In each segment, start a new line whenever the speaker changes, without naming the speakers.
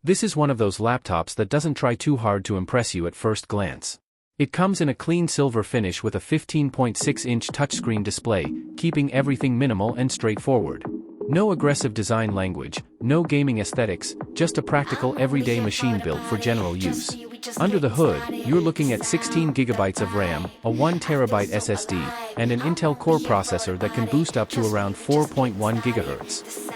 This is one of those laptops that doesn't try too hard to impress you at first glance. It comes in a clean silver finish with a 15.6-inch touchscreen display, keeping everything minimal and straightforward. No aggressive design language, no gaming aesthetics, just a practical everyday machine built for general use. Under the hood, you're looking at 16 GB of RAM, a 1 TB SSD, and an Intel Core processor that can boost up to around 4.1 GHz.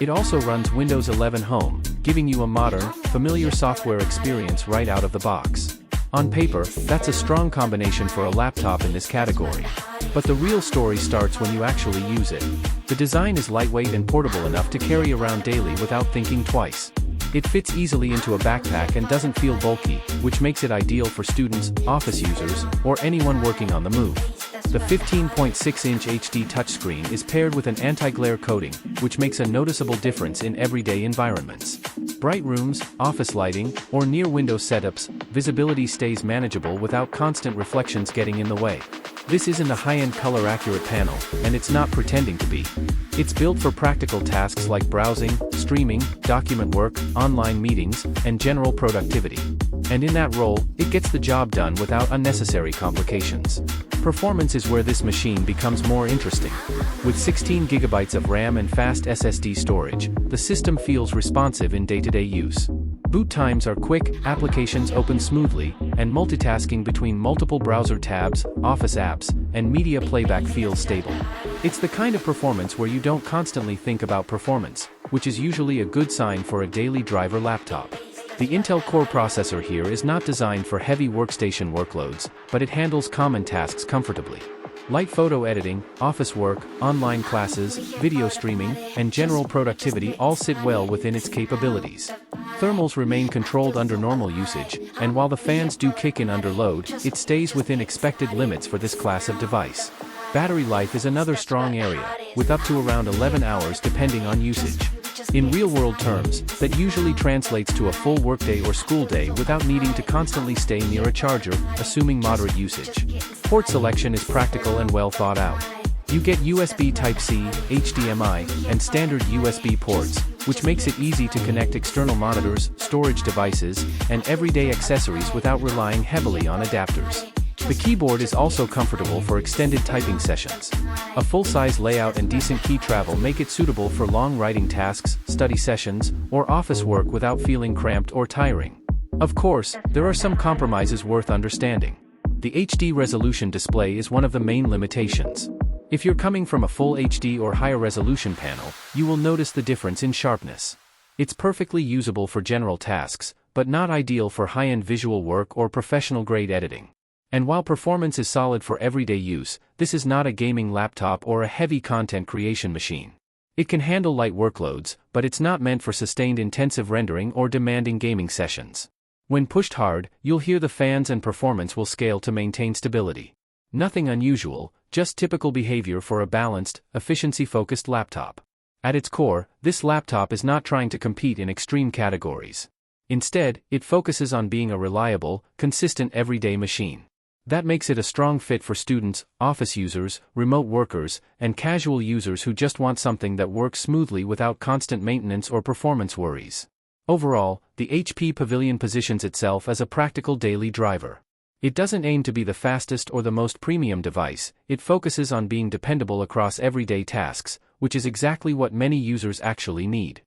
It also runs Windows 11 Home, giving you a modern, familiar software experience right out of the box. On paper, that's a strong combination for a laptop in this category. But the real story starts when you actually use it. The design is lightweight and portable enough to carry around daily without thinking twice. It fits easily into a backpack and doesn't feel bulky, which makes it ideal for students, office users, or anyone working on the move. The 15.6-inch HD touchscreen is paired with an anti-glare coating, which makes a noticeable difference in everyday environments. Bright rooms, office lighting, or near-window setups, visibility stays manageable without constant reflections getting in the way. This isn't a high-end color-accurate panel, and it's not pretending to be. It's built for practical tasks like browsing, streaming, document work, online meetings, and general productivity. And in that role, it gets the job done without unnecessary complications. Performance is where this machine becomes more interesting. With 16 GB of RAM and fast SSD storage, the system feels responsive in day-to-day use. Boot times are quick, applications open smoothly, and multitasking between multiple browser tabs, office apps, and media playback feels stable. It's the kind of performance where you don't constantly think about performance, which is usually a good sign for a daily driver laptop. The Intel Core processor here is not designed for heavy workstation workloads, but it handles common tasks comfortably. Light photo editing, office work, online classes, video streaming, and general productivity all sit well within its capabilities. Thermals remain controlled under normal usage, and while the fans do kick in under load, it stays within expected limits for this class of device. Battery life is another strong area, with up to around 11 hours depending on usage. In real-world terms, that usually translates to a full workday or school day without needing to constantly stay near a charger, assuming moderate usage. Port selection is practical and well thought out. You get USB Type-C, HDMI, and standard USB ports, which makes it easy to connect external monitors, storage devices, and everyday accessories without relying heavily on adapters. The keyboard is also comfortable for extended typing sessions. A full-size layout and decent key travel make it suitable for long writing tasks, study sessions, or office work without feeling cramped or tiring. Of course, there are some compromises worth understanding. The HD resolution display is one of the main limitations. If you're coming from a full HD or higher resolution panel, you will notice the difference in sharpness. It's perfectly usable for general tasks, but not ideal for high-end visual work or professional-grade editing. And while performance is solid for everyday use, this is not a gaming laptop or a heavy content creation machine. It can handle light workloads, but it's not meant for sustained intensive rendering or demanding gaming sessions. When pushed hard, you'll hear the fans and performance will scale to maintain stability. Nothing unusual, just typical behavior for a balanced, efficiency-focused laptop. At its core, this laptop is not trying to compete in extreme categories. Instead, it focuses on being a reliable, consistent everyday machine. That makes it a strong fit for students, office users, remote workers, and casual users who just want something that works smoothly without constant maintenance or performance worries. Overall, the HP Pavilion positions itself as a practical daily driver. It doesn't aim to be the fastest or the most premium device, it focuses on being dependable across everyday tasks, which is exactly what many users actually need.